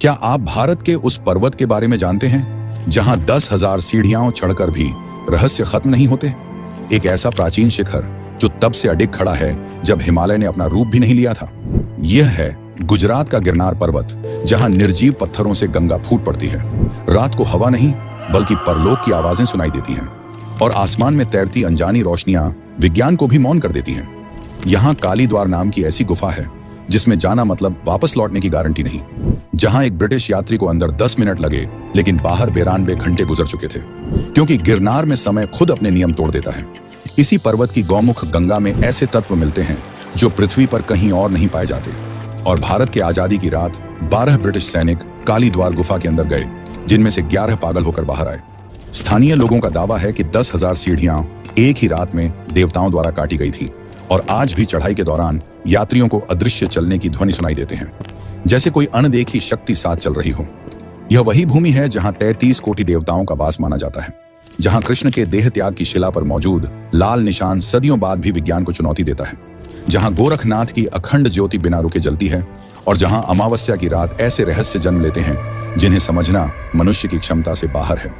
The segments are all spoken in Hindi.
क्या आप भारत के उस पर्वत के बारे में जानते हैं जहां 10,000 सीढ़ियां चढ़कर भी रहस्य खत्म नहीं होते? एक ऐसा प्राचीन शिखर जो तब से अडिग खड़ा है जब हिमालय ने अपना रूप भी नहीं लिया था। यह है गुजरात का गिरनार पर्वत, जहां निर्जीव पत्थरों से गंगा फूट पड़ती है। रात को हवा नहीं बल्कि परलोक की आवाजें सुनाई देती हैं और आसमान में तैरती अनजानी रोशनियां विज्ञान को भी मौन कर देती हैं। यहाँ काली द्वार नाम की ऐसी गुफा है जिसमें जाना मतलब वापस लौटने की गारंटी नहीं, जहां एक ब्रिटिश यात्री को अंदर 10 मिनट लगे लेकिन बाहर 92 घंटे गुजर चुके थे, क्योंकि गिरनार में समय खुद अपने नियम तोड़ देता है। इसी पर्वत की गौमुख गंगा में ऐसे तत्व मिलते हैं जो पृथ्वी पर कहीं और नहीं पाए जाते। और भारत के आजादी की रात 12 ब्रिटिश सैनिक काली द्वार गुफा के अंदर गए, जिनमें से 11 पागल होकर बाहर आए। स्थानीय लोगों का दावा है कि 10,000 सीढ़ियां एक ही रात में देवताओं द्वारा काटी गई थी और आज भी चढ़ाई के दौरान यात्रियों को अदृश्य चलने की ध्वनि सुनाई देते हैं, जैसे कोई अनदेखी शक्ति साथ चल रही हो। यह वही भूमि है जहां 33 कोटि देवताओं का वास माना जाता है, जहां कृष्ण के देह त्याग की शिला पर मौजूद लाल निशान सदियों बाद भी विज्ञान को चुनौती देता है, जहां गोरखनाथ की अखंड ज्योति बिना रुके जलती है और जहां अमावस्या की रात ऐसे रहस्य जन्म लेते हैं जिन्हें समझना मनुष्य की क्षमता से बाहर है।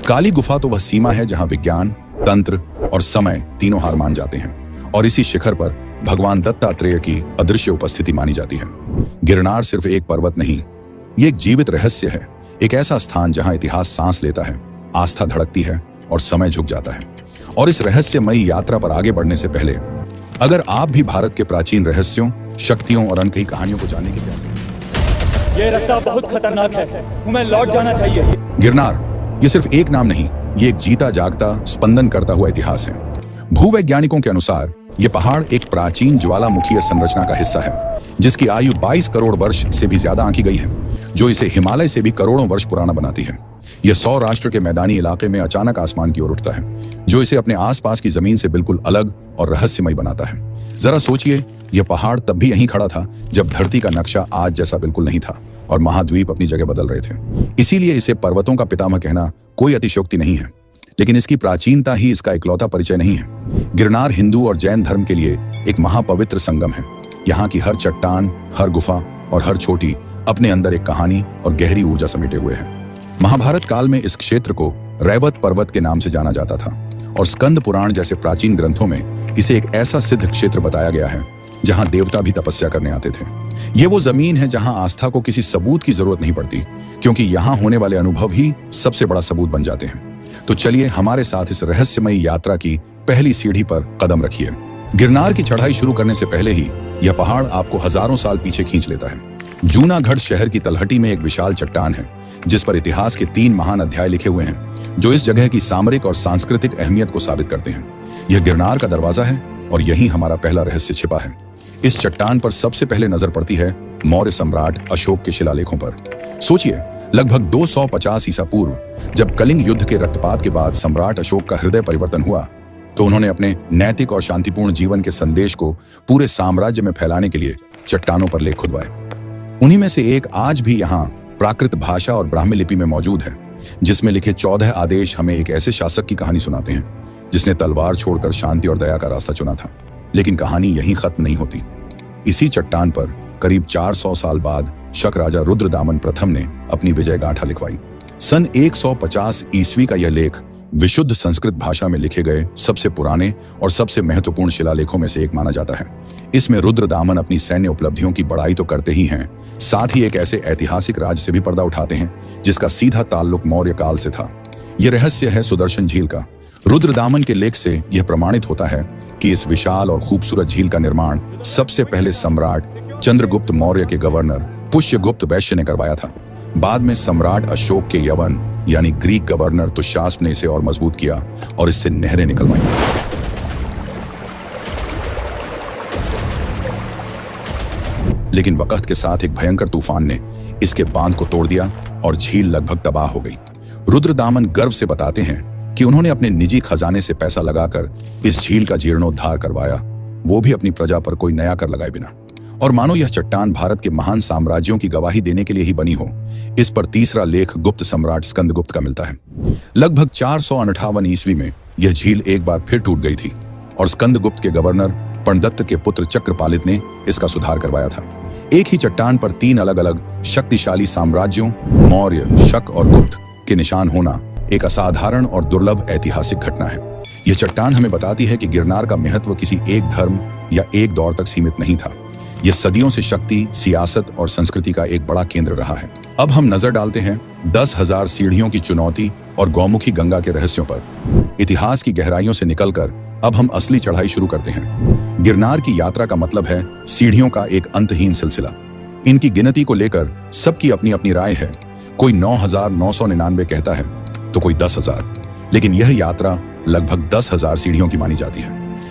काली गुफा तो वह सीमा है जहां विज्ञान, तंत्र और समय तीनों हार मान जाते हैं, और इसी शिखर पर भगवान दत्तात्रेय की अदृश्य उपस्थिति मानी जाती है। गिरनार सिर्फ एक पर्वत नहीं, ये एक जीवित रहस्य है, एक ऐसा स्थान जहां इतिहास सांस लेता है, आस्था धड़कती है और समय झुक जाता है। और इस रहस्यमयी यात्रा पर आगे बढ़ने से पहले अगर आप भी भारत के प्राचीन रहस्यों, शक्तियों और अनकही कहानियों को जानने के प्यासे हैं। ये रास्ता बहुत खतरनाक है, हमें लौट जाना चाहिए। गिरनार ये सिर्फ एक नाम नहीं, ये एक जीता जागता स्पंदन करता हुआ इतिहास है। भूवैज्ञानिकों के अनुसार ये पहाड़ एक प्राचीन ज्वालामुखीय संरचना का हिस्सा है, जिसकी आयु 22 करोड़ वर्ष से भी ज्यादा आंकी गई है, जो इसे हिमालय से भी करोड़ों वर्ष पुराना बनाती है। यह सौराष्ट्र के मैदानी इलाके में अचानक आसमान की ओर उठता है, जो इसे अपने आसपास की जमीन से बिल्कुल अलग और रहस्यमय बनाता है। जरा सोचिए, यह पहाड़ तब भी यहीं खड़ा था जब धरती का नक्शा आज जैसा बिल्कुल नहीं था और महाद्वीप अपनी जगह बदल रहे थे। इसीलिए इसे पर्वतों का पितामह कहना कोई अतिशयोक्ति नहीं है, लेकिन इसकी प्राचीनता ही इसका इकलौता परिचय नहीं है। गिरनार हिंदू और जैन धर्म के लिए एक महापवित्र संगम है। यहाँ की हर चट्टान, हर गुफा और हर चोटी अपने अंदर एक कहानी और गहरी ऊर्जा समेटे हुए है। महाभारत काल में इस क्षेत्र को रैवत पर्वत के नाम से जाना जाता था और स्कंद पुराण जैसे प्राचीन ग्रंथों में इसे एक ऐसा सिद्ध क्षेत्र बताया गया है जहाँ देवता भी तपस्या करने आते थे। ये वो जमीन है जहाँ आस्था को किसी सबूत की जरूरत नहीं पड़ती, क्योंकि यहाँ होने वाले अनुभव ही सबसे बड़ा सबूत बन जाते हैं। तो चलिए हमारे साथ इस रहस्यमयी यात्रा की पहली सीढ़ी पर कदम रखिए। गिरनार की चढ़ाई शुरू करने से पहले ही यह पहाड़ आपको हजारों साल पीछे खींच लेता है। जूनागढ़ शहर की तलहटी में एक विशाल चट्टान है, जिस पर इतिहास के 3 महान अध्याय लिखे हुए हैं, जो इस जगह की सामरिक और सांस्कृतिक अहमियत को साबित करते हैं। यह गिरनार का दरवाजा है और यहीं हमारा पहला रहस्य छिपा है। इस चट्टान पर सबसे पहले नजर पड़ती है मौर्य सम्राट अशोक के शिलालेखों पर। सोचिए, लगभग 250 ईसा पूर्व जब कलिंग युद्ध के रक्तपात के बाद सम्राट अशोक का हृदय परिवर्तन हुआ, तो उन्होंने अपने नैतिक और शांतिपूर्ण जीवन के संदेश को पूरे साम्राज्य में फैलाने के लिए चट्टानों पर लेख खुदवाए। उन्हीं में से एक आज भी यहाँ प्राकृत भाषा और ब्राह्मी लिपि में मौजूद है, जिसमें लिखे 14 आदेश हमें एक ऐसे शासक की कहानी सुनाते हैं जिसने तलवार छोड़कर शांति और दया का रास्ता चुना था। लेकिन कहानी यहीं खत्म नहीं होती। इसी चट्टान पर करीब 400 साल बाद शक राजा रुद्रदामन प्रथम ने अपनी विजय गाथा लिखवाई। सन 150 ईस्वी का यह लेख विशुद्ध संस्कृत भाषा में लिखे गए सबसे पुराने और सबसे महत्वपूर्ण शिलालेखों में से एक माना जाता है। इसमें रुद्रदामन अपनी सैन्य उपलब्धियों की बड़ाई तो करते ही हैं, साथ ही एक ऐसे ऐतिहासिक राज से भी पर्दा उठाते हैं जिसका सीधा ताल्लुक मौर्य काल से था। यह रहस्य है सुदर्शन झील का। रुद्रदामन के लेख से यह प्रमाणित होता है कि इस विशाल और खूबसूरत झील का निर्माण सबसे पहले सम्राट चंद्रगुप्त मौर्य के गवर्नर पुष्यगुप्त वैश्य ने करवाया था। बाद में सम्राट अशोक के यवन यानी ग्रीक गवर्नर तुशास्प ने इसे और मजबूत किया और इससे नहरें निकलवाई। लेकिन वक्त के साथ एक भयंकर तूफान ने इसके बांध को तोड़ दिया और झील लगभग तबाह हो गई। रुद्रदामन गर्व से बताते हैं कि उन्होंने अपने निजी खजाने से पैसा लगाकर इस झील का जीर्णोद्धार करवाया, वो भी अपनी प्रजा पर कोई नया कर लगाए बिना। और मानो यह चट्टान भारत के महान साम्राज्यों की गवाही देने के लिए ही बनी हो। इस पर तीसरा लेख गुप्त सम्राट स्कंदगुप्त का मिलता है। लगभग 458 ईस्वी में यह झील एक बार फिर टूट गई थी और स्कंदगुप्त के गवर्नर पणदत्त के पुत्र चक्रपालित ने इसका सुधार करवाया था। एक ही चट्टान पर 3 अलग अलग शक्तिशाली साम्राज्यों मौर्य, शक और गुप्त के निशान होना एक असाधारण और दुर्लभ ऐतिहासिक घटना है। यह चट्टान हमें बताती है कि गिरनार का महत्व किसी एक धर्म या एक दौर तक सीमित नहीं था। यह सदियों से शक्ति, सियासत और संस्कृति का एक बड़ा केंद्र रहा है। अब हम नजर डालते हैं 10,000 सीढ़ियों की चुनौती और गौमुखी गंगा के रहस्यों पर। इतिहास की गहराइयों से निकलकर अब हम असली चढ़ाई शुरू करते हैं। गिरनार की यात्रा का मतलब है सीढ़ियों का एक अंतहीन सिलसिला। इनकी गिनती को लेकर सबकी अपनी अपनी राय है। कोई 9,999 कहता है तो कोई 10,000, लेकिन यह यात्रा लगभग 10,000 सीढ़ियों की मानी जाती है।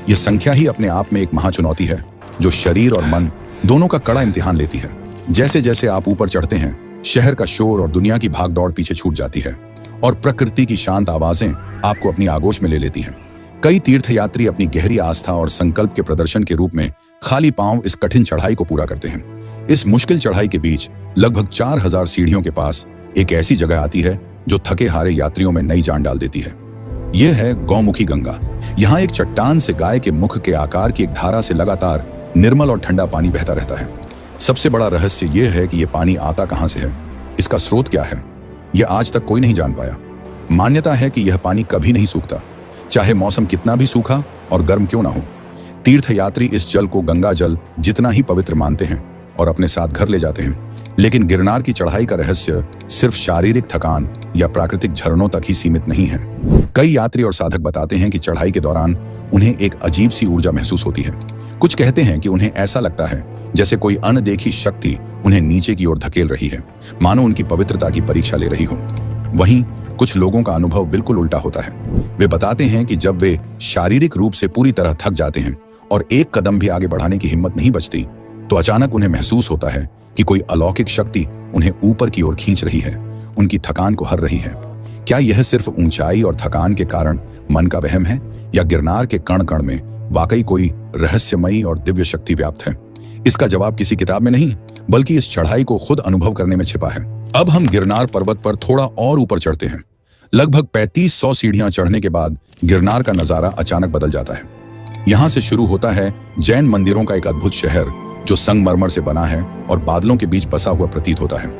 यह संख्या ही अपने आप में एक महाचुनौती है जो शरीर और मन दोनों का कड़ा इम्तिहान लेती है। जैसे जैसे आप ऊपर चढ़ते हैं, शहर का शोर और दुनिया की भागदौड़ पीछे छूट जाती है और प्रकृति की शांत आवाजें आपको अपनी आगोश में ले लेती हैं। कई तीर्थयात्री अपनी गहरी आस्था और संकल्प के प्रदर्शन के रूप में खाली पांव इस कठिन चढ़ाई को पूरा करते हैं। इस मुश्किल चढ़ाई के बीच लगभग 4,000 सीढ़ियों के पास एक ऐसी जगह आती है जो थके हारे यात्रियों में नई जान डाल देती है। यह है गौमुखी गंगा। यहाँ एक चट्टान से गाय के मुख के आकार की एक धारा से लगातार निर्मल और ठंडा पानी बहता रहता है। सबसे बड़ा रहस्य यह है कि यह पानी आता कहां से है, इसका स्रोत क्या है, यह आज तक कोई नहीं जान पाया। मान्यता है कि यह पानी कभी नहीं सूखता, चाहे मौसम कितना भी सूखा और गर्म क्यों ना हो। तीर्थयात्री इस जल को गंगा जल जितना ही पवित्र मानते हैं और अपने साथ घर ले जाते हैं। लेकिन गिरनार की चढ़ाई का रहस्य सिर्फ शारीरिक थकान या प्राकृतिक झरनों तक ही सीमित नहीं है। कई यात्री और साधक बताते हैं कि चढ़ाई के दौरान उन्हें एक अजीब सी ऊर्जा महसूस होती है। कुछ कहते हैं कि उन्हें ऐसा लगता है जैसे कोई अनदेखी शक्ति उन्हें नीचे की ओर धकेल रही है, मानो उनकी पवित्रता की परीक्षा ले रही हो। वहीं कुछ लोगों का अनुभव बिल्कुल उल्टा होता है। वे बताते हैं कि जब वे शारीरिक रूप से पूरी तरह थक जाते हैं और एक कदम भी आगे बढ़ाने की हिम्मत नहीं बचती, तो अचानक उन्हें महसूस होता है कि कोई अलौकिक शक्ति उन्हें ऊपर की ओर खींच रही है, उनकी थकान को हर रही है। क्या यह सिर्फ ऊंचाई और थकान के कारण मन का वहम है, या गिरनार के कण कण में वाकई कोई रहस्यमयी और दिव्य शक्ति व्याप्त है? इसका जवाब किसी किताब में नहीं, बल्कि इस चढ़ाई को खुद अनुभव करने में छिपा है। अब हम गिरनार पर्वत पर थोड़ा और ऊपर चढ़ते हैं। लगभग 3500 सीढ़ियां चढ़ने के बाद गिरनार का नजारा अचानक बदल जाता है। यहां से शुरू होता है जैन मंदिरों का एक अद्भुत शहर जो संगमरमर से बना है और बादलों के बीच बसा हुआ प्रतीत होता है।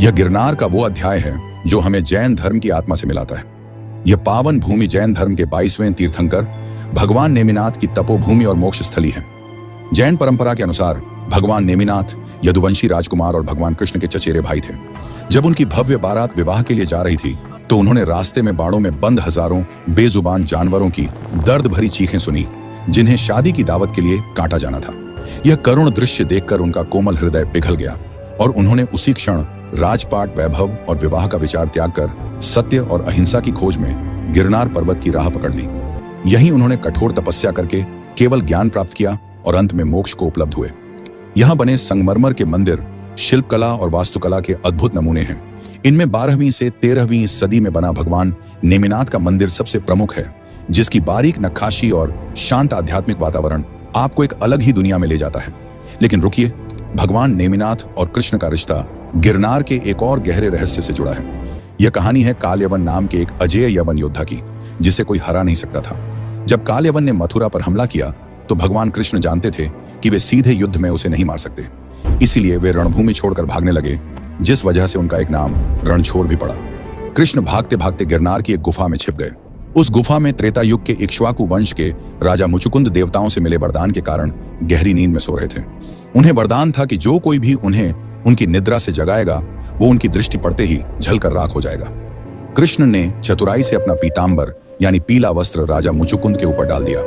यह गिरनार का वो अध्याय है जो हमें जैन धर्म की आत्मा से मिलाता है। यह पावन भूमि जैन धर्म के 22वें तीर्थंकर भगवान नेमिनाथ की तपोभूमि और मोक्ष स्थली है। जैन परंपरा के अनुसार भगवान नेमिनाथ यदुवंशी राजकुमार और भगवान कृष्ण के चचेरे भाई थे। जब उनकी भव्य बारात विवाह के लिए जा रही थी, तो उन्होंने रास्ते में बाड़ों में बंद हजारों बेजुबान जानवरों की दर्द भरी चीखें सुनी, जिन्हें शादी की दावत के लिए काटा जाना था। यह करुण दृश्य देखकर उनका कोमल हृदय पिघल गया और उन्होंने उसी क्षण राजपाट, वैभव और विवाह का विचार त्याग कर सत्य और अहिंसा की खोज में गिरनार पर्वत की राह पकड़ ली। यहीं उन्होंने कठोर तपस्या करके केवल ज्ञान प्राप्त किया और अंत में मोक्ष को उपलब्ध हुए। यहाँ बने संगमरमर के मंदिर शिल्पकला और वास्तुकला के अद्भुत नमूने हैं। इनमें 12वीं से 13वीं सदी में बना भगवान नेमिनाथ का मंदिर सबसे प्रमुख है, जिसकी बारीक नक्काशी और शांत आध्यात्मिक वातावरण आपको एक अलग ही दुनिया में ले जाता है। लेकिन रुकिए, भगवान नेमिनाथ और कृष्ण का रिश्ता गिरनार के एक और गहरे रहस्य से जुड़ा है। यह कहानी है कालयवन नाम के एक अजेय यवन योद्धा की, जिसे कोई हरा नहीं सकता था। जब कालयवन ने मथुरा पर हमला किया, तो भगवान कृष्ण जानते थे कि वे सीधे युद्ध में उसे नहीं मार सकते। इसीलिए वे रणभूमि छोड़कर भागने लगे, जिस वजह से उनका एक नाम रणछोड़ भी पड़ा। कृष्ण भागते भागते गिरनार की एक गुफा में छिप गए। उस गुफा में त्रेता युग के इक्ष्वाकु वंश के राजा मुचुकुंद देवताओं से मिले वरदान के कारण गहरी नींद में सो रहे थे। उन्हें वरदान था कि जो कोई भी उन्हें उनकी निद्रा से जगाएगा, वो उनकी दृष्टि पड़ते ही जलकर राख हो जाएगा। कृष्ण ने चतुराई से अपना पीतांबर यानी पीला वस्त्र राजा मुचुकुंद के ऊपर डाल दिया।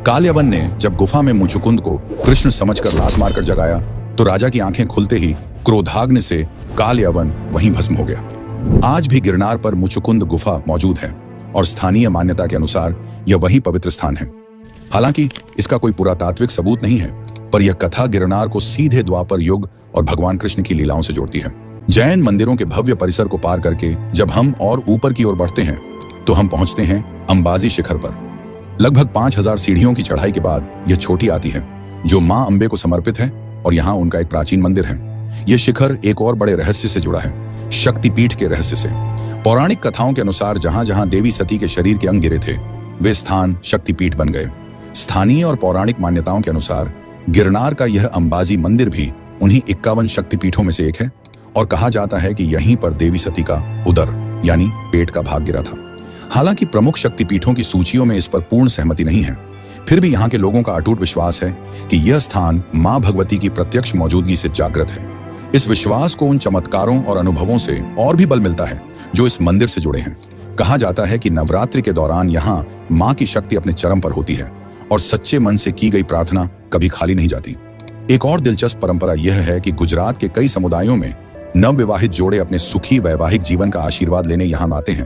कालयवन ने जब गुफा में मुचुकुंद को कृष्ण समझकर लात मारकर जगाया, तो राजा की आंखें खुलते ही क्रोधाग्नि से कालयवन वहीं भस्म हो गया। आज भी गिरनार पर मुचुकुंद गुफा मौजूद है और स्थानीय मान्यता के अनुसार यह वही पवित्र स्थान है। हालांकि इसका कोई पुरातात्विक सबूत नहीं है, पर यह कथा गिरनार को सीधे द्वापर युग और भगवान कृष्ण की लीलाओं से जोड़ती है। जैन मंदिरों के भव्य परिसर को पार करके जब हम और ऊपर की ओर बढ़ते हैं, तो हम पहुंचते हैं अंबाजी शिखर पर। लगभग 5000 सीढ़ियों की चढ़ाई के बाद यह छोटी आती है, जो मां अंबे को समर्पित है, और यहाँ उनका एक प्राचीन मंदिर है। यह शिखर एक और बड़े रहस्य से जुड़ा है, शक्तिपीठ के रहस्य से। पौराणिक कथाओं के अनुसार जहां जहां देवी सती के शरीर के अंग गिरे थे, वे स्थान शक्तिपीठ बन गए। स्थानीय और पौराणिक मान्यताओं के अनुसार गिरनार का यह अंबाजी मंदिर भी उन्हीं 51 शक्तिपीठों में से एक है और कहा जाता है कि यहीं पर देवी सती का उदर यानी पेट का भाग गिरा था। हालांकि प्रमुख शक्तिपीठों की सूचियों में इस पर पूर्ण सहमति नहीं है, फिर भी यहाँ के लोगों का अटूट विश्वास है कि यह स्थान मां भगवती की प्रत्यक्ष मौजूदगी से जागृत है। इस विश्वास को उन चमत्कारों और अनुभवों से और भी बल मिलता है जो इस मंदिर से जुड़े हैं। कहा जाता है कि नवरात्रि के दौरान यहाँ मां की शक्ति अपने चरम पर होती है और सच्चे मन से की गई प्रार्थना कभी खाली नहीं जाती। एक और दिलचस्प परंपरा यह है कि गुजरात के कई समुदायों में नवविवाहित जोड़े अपने सुखी वैवाहिक जीवन का आशीर्वाद लेने यहाँ आते हैं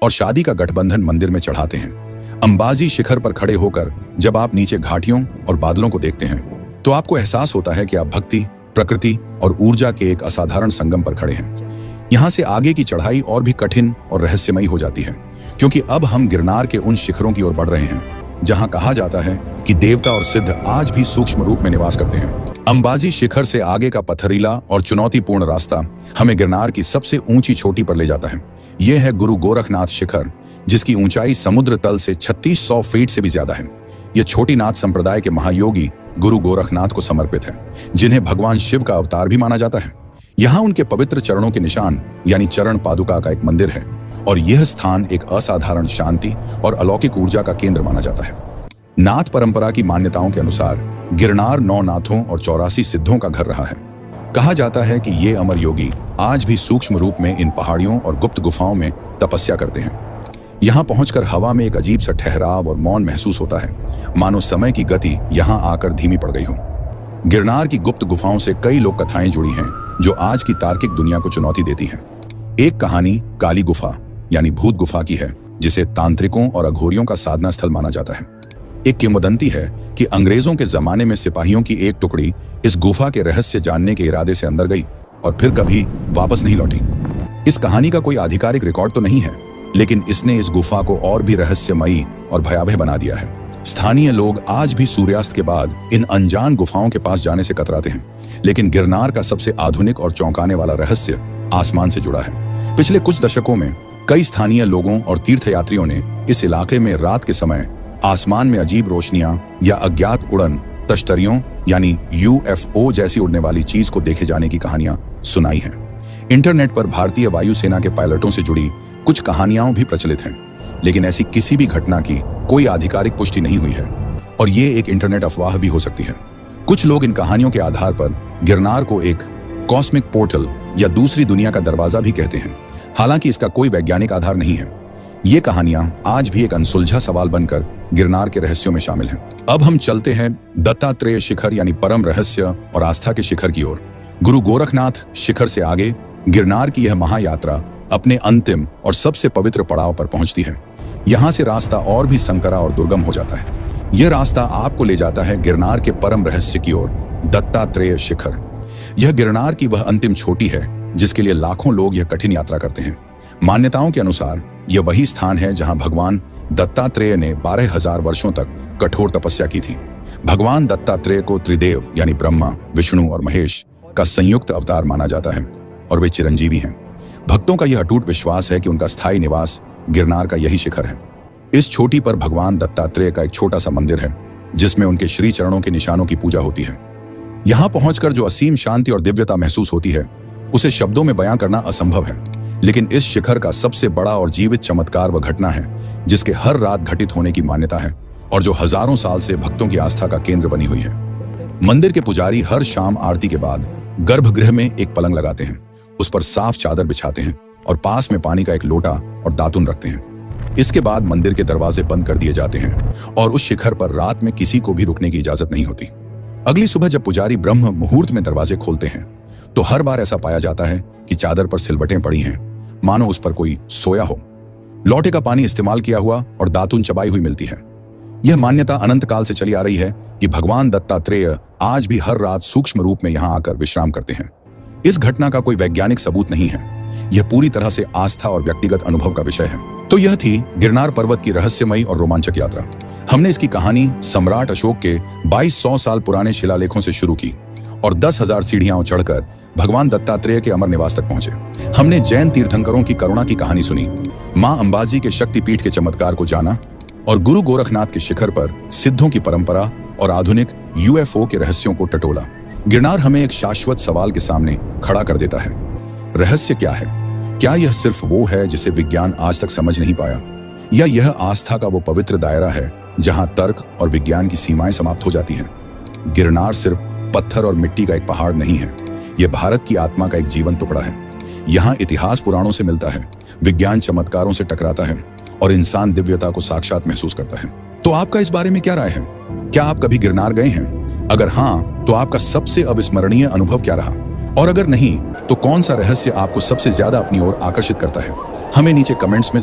और शादी का गठबंधन मंदिर में चढ़ाते हैं। अंबाजी शिखर पर खड़े होकर जब आप नीचे घाटियों और बादलों को देखते हैं तो आपको एहसास होता है कि आप भक्ति, प्रकृति और ऊर्जा के एक असाधारण संगम पर खड़े हैं। यहाँ से आगे की चढ़ाई और भी कठिन और रहस्यमयी हो जाती है, क्योंकि अब हम गिरनार के उन शिखरों की ओर बढ़ रहे हैं जहाँ कहा जाता है कि देवता और सिद्ध आज भी सूक्ष्म रूप में निवास करते हैं। अंबाजी शिखर से आगे का पथरीला और चुनौतीपूर्ण रास्ता हमें गिरनार की सबसे ऊंची चोटी पर ले जाता है। यह है गुरु गोरखनाथ शिखर, जिसकी ऊंचाई समुद्र तल से 3600 फीट से भी ज्यादा है। यह छोटी नाथ संप्रदाय के महायोगी गुरु गोरखनाथ को समर्पित है, जिन्हें भगवान शिव का अवतार भी माना जाता है। यहाँ उनके पवित्र चरणों के निशान यानी चरण पादुका का एक मंदिर है और यह स्थान एक असाधारण शांति और अलौकिक ऊर्जा का केंद्र माना जाता है। नाथ परंपरा की मान्यताओं के अनुसार गिरनार 9 नाथों और 84 सिद्धों का घर रहा है। कहा जाता है कि ये अमर योगी आज भी सूक्ष्म रूप में इन पहाड़ियों और गुप्त गुफाओं में तपस्या करते हैं। यहाँ पहुंचकर हवा में एक अजीब सा ठहराव और मौन महसूस होता है, मानो समय की गति यहाँ आकर धीमी पड़ गई हो। गिरनार की गुप्त गुफाओं से कई लोक कथाएं जुड़ी हैं जो आज की तार्किक दुनिया को चुनौती देती हैं। एक कहानी काली गुफा यानी भूत गुफा की है, जिसे तांत्रिकों और अघोरियों का साधना स्थल माना जाता है। एक किंवदंती है कि अंग्रेजों के जमाने में सिपाहियों की एक टुकड़ी इस गुफा के रहस्य जानने के इरादे से अंदर गई और फिर कभी वापस नहीं लौटी। इस कहानी का कोई आधिकारिक रिकॉर्ड तो नहीं है, लेकिन इसने इस गुफा को और भी रहस्यमयी और भयावह बना दिया है। स्थानीय लोग आज भी सूर्यास्त के बाद इन अनजान गुफाओं के पास जाने से कतराते हैं, लेकिन गिरनार का सबसे आधुनिक और चौंकाने वाला रहस्य आसमान से जुड़ा है। पिछले कुछ दशकों में कई स्थानीय लोगों और तीर्थयात्रियों ने इस इलाके में रात के समय आसमान में अजीब रोशनियां या अज्ञात उड़न तश्तरियों यानी UFO जैसी उड़ने वाली चीज को देखे जाने की कहानियां सुनाई हैं। इंटरनेट पर भारतीय वायुसेना के पायलटों से जुड़ी कुछ कहानियां भी प्रचलित हैं, लेकिन ऐसी किसी भी घटना की कोई आधिकारिक पुष्टि नहीं हुई है और ये एक इंटरनेट अफवाह भी हो सकती है। कुछ लोग इन कहानियों के आधार पर गिरनार को एक कॉस्मिक पोर्टल या दूसरी दुनिया का दरवाजा भी कहते हैं। हालांकि इसका कोई वैज्ञानिक आधार नहीं है। ये कहानियां आज भी एक अनसुलझा सवाल बनकर गिरनार के रहस्यों में शामिल हैं। अब हम चलते हैं दत्तात्रेय शिखर यानी परम रहस्य और आस्था के शिखर की ओर। गुरु गोरखनाथ शिखर से आगे गिरनार की यह महायात्रा अपने अंतिम और सबसे पवित्र पड़ाव पर पहुंचती है। यहाँ से रास्ता और भी संकरा और दुर्गम हो जाता है। यह रास्ता आपको ले जाता है गिरनार के परम रहस्य की ओर, दत्तात्रेय शिखर। यह गिरनार की वह अंतिम चोटी है जिसके लिए लाखों लोग यह कठिन यात्रा करते हैं। मान्यताओं के अनुसार यह वही स्थान है जहां भगवान दत्तात्रेय ने 12,000 वर्षों तक कठोर तपस्या की थी। भगवान दत्तात्रेय को त्रिदेव यानी ब्रह्मा, विष्णु और महेश का संयुक्त अवतार माना जाता है और वे चिरंजीवी हैं। भक्तों का यह अटूट विश्वास है कि उनका स्थायी निवास गिरनार का यही शिखर है। इस चोटी पर भगवान दत्तात्रेय का एक छोटा सा मंदिर है जिसमें उनके श्री चरणों के निशानों की पूजा होती है। यहाँ पहुंचकर जो असीम शांति और दिव्यता महसूस होती है उसे शब्दों में बयां करना असंभव है। लेकिन इस शिखर का सबसे बड़ा और जीवित चमत्कार वह घटना है जिसके हर रात घटित होने की मान्यता है और जो हजारों साल से भक्तों की आस्था का केंद्र बनी हुई है। मंदिर के पुजारी हर शाम आरती के बाद गर्भगृह में एक पलंग लगाते हैं, उस पर साफ चादर बिछाते हैं और पास में पानी का एक लोटा और दातुन रखते हैं। इसके बाद मंदिर के दरवाजे बंद कर दिए जाते हैं और उस शिखर पर रात में किसी को भी रुकने की इजाजत नहीं होती। अगली सुबह जब पुजारी ब्रह्म मुहूर्त में दरवाजे खोलते हैं तो हर बार ऐसा पाया जाता है कि चादर पर सिलवटें पड़ी हैं, मानो उस पर कोई सोया हो। लौटे का पानी इस्तेमाल किया हुआ और दातुन चबाई हुई मिलती है। यह मान्यता अनंत काल से चली आ रही है कि भगवान दत्तात्रेय आज भी हर रात सूक्ष्म रूप में यहाँ आकर विश्राम करते हैं। इस घटना का कोई वैज्ञानिक सबूत नहीं है, यह पूरी तरह से आस्था और व्यक्तिगत अनुभव का विषय है। तो यह थी गिरनार पर्वत की रहस्यमयी और रोमांचक यात्रा। हमने इसकी कहानी सम्राट अशोक के 2200 साल पुराने शिलालेखों से शुरू की और 10,000 सीढ़ियां चढ़कर भगवान दत्तात्रेय के अमर निवास तक पहुंचे। हमने जैन तीर्थंकरों की करुणा की कहानी सुनी, मां अंबाजी के शक्तिपीठ के चमत्कार को जाना और गुरु गोरखनाथ के शिखर पर सिद्धों की परंपरा और आधुनिक UFO के रहस्यों को टटोला। गिरनार हमें एक शाश्वत सवाल के सामने खड़ा कर देता है। रहस्य क्या है? क्या यह सिर्फ वो है जिसे विज्ञान आज तक समझ नहीं पाया, या यह आस्था का वो पवित्र दायरा है जहां तर्क और विज्ञान की सीमाएं समाप्त हो जाती हैं? गिरनार सिर्फ पत्थर और मिट्टी का एक पहाड़ नहीं है, यह भारत की आत्मा का एक जीवन टुकड़ा है। यहाँ इतिहास पुराणों से मिलता है, विज्ञान चमत्कारों से टकराता है और इंसान दिव्यता को साक्षात महसूस करता है। तो आपका इस बारे में क्या राय है? क्या आप कभी गिरनार गए हैं? अगर हाँ, तो आपका सबसे अविस्मरणीय अनुभव क्या रहा? और अगर नहीं, तो कौन सा रहस्य आपको सबसे ज्यादा अपनी ओर आकर्षित करता है? हमें नीचे कमेंट्स में